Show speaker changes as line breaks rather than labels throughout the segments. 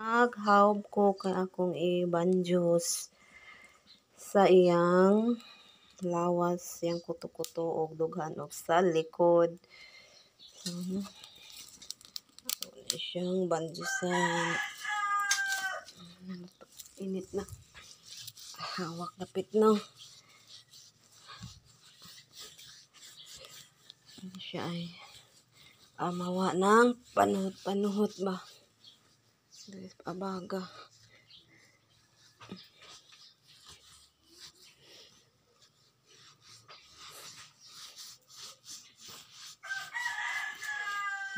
Naghawb ko kay akong i-banjos sa iyang lawas, yang kuto-kuto og dughan og sa likod. So, siyang banjosan. Init na. Hawak lapit no. Siya ay mawa ng panuhot ba. Abaga.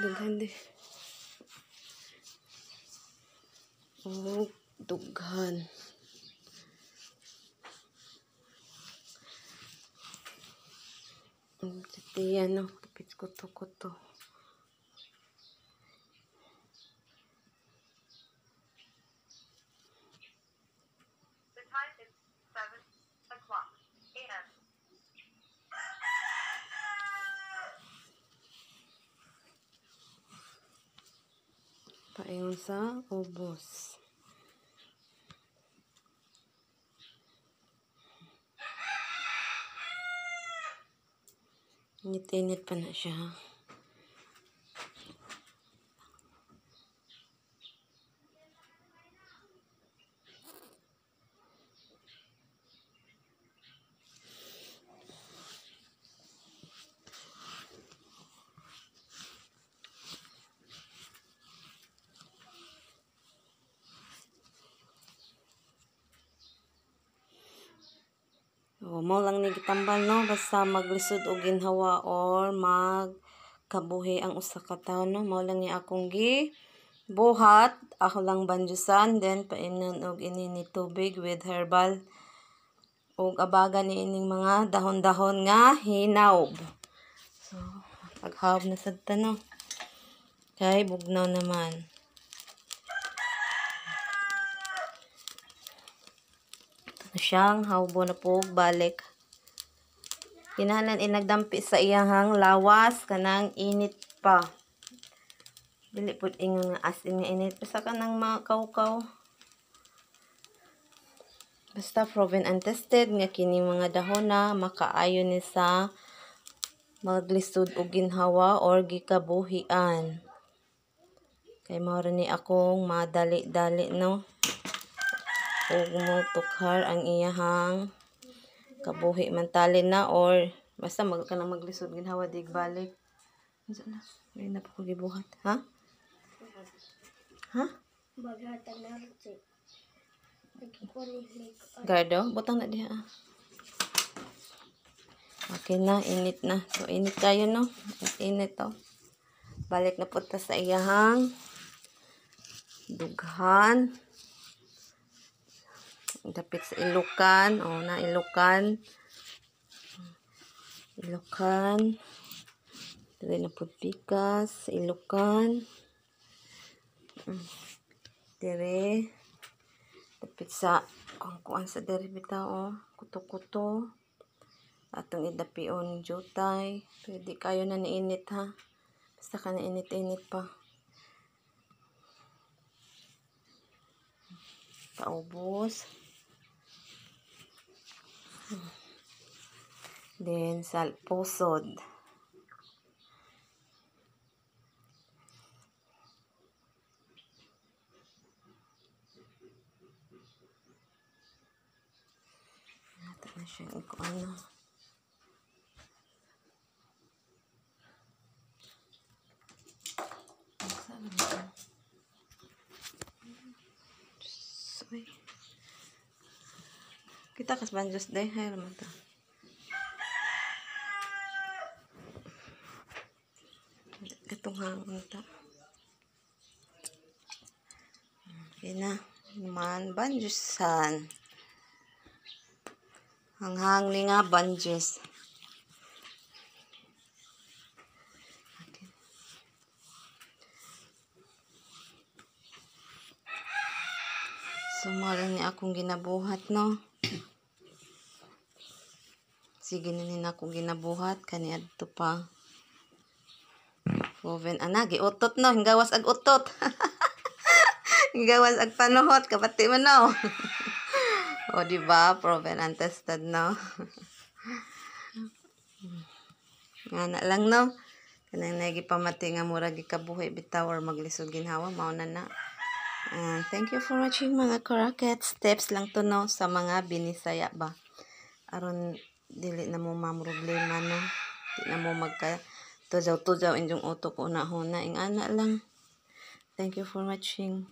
Dughan di. Oh, dughan. Titiyan no, kapit kuto-kuto. Paingon sa ubos. Init-init pa na siya. O, mo lang ni gitambal no, basta maglisod og ginhawa or magkabuhi ang usa ka tawo no. Mo lang ni akong buhat, ako lang banjusan, then painon og inini tubig with herbal og abaga ni ining mga dahon-dahon nga hinawb. So, paghawb na sad ta no. Kay bugnaw naman. Siyang hawbo na po balik. Kinahanglan inagdampi sa iyang lawas kanang init pa. Dili pud ingon nga as in nga init basta kanang makawkaw. Basta proven and tested nga kini mga dahon na makaayo ni sa maglisod og ginhawa or gikabuhian. Kay mao ni akong madali-dali no. Ug mo tukhar ang iyahang kabuhi mantalin na or basta kanang maglisod ginhawa dig balik. Unsa na? May na pa ko gibuhat, ha? Ha? Baghatan na rin. Gardo, butang na diha. Okay na, init na. So init kayo no. Init to. Balik na punta sa iyahang dughan. Dapit sa ilukan. O, na ilukan. Ilukan. Dili na po pikas. Ilukan. Dire. Dapit sa kuan sa dire bitaw. Kuto-kuto. Atong idapion jutay. Pwede kayo na niinit ha. Basta ka na init-init pa. Paubos. Then, sa pusod. Ito na siya kung ano. Kita kas banjos deh, hay naman to. Itong hangon ta. Okay na. Naman, banjosan. Hanghang ni nga banjos. Okay. So, mara ni akong ginabuhat, no? Sige na din ako ginabuhat. Kani adto pa. Woven ana giutot no, hinggawas ag utot. Gawas ag panuhot kapati mo no. O di ba? Proven and tested no. Ngana lang no. Kanang nagipamati nga murag gikabuhi bitaw or maglisod ginhawa mao na. Thank you for watching mga Karakets. Tips lang to no sa mga binisaya ba. Aron dili na mo problema no. Di na mo magka tujaw-tujaw inyong utok una-huna. Ingana lang. Thank you for watching.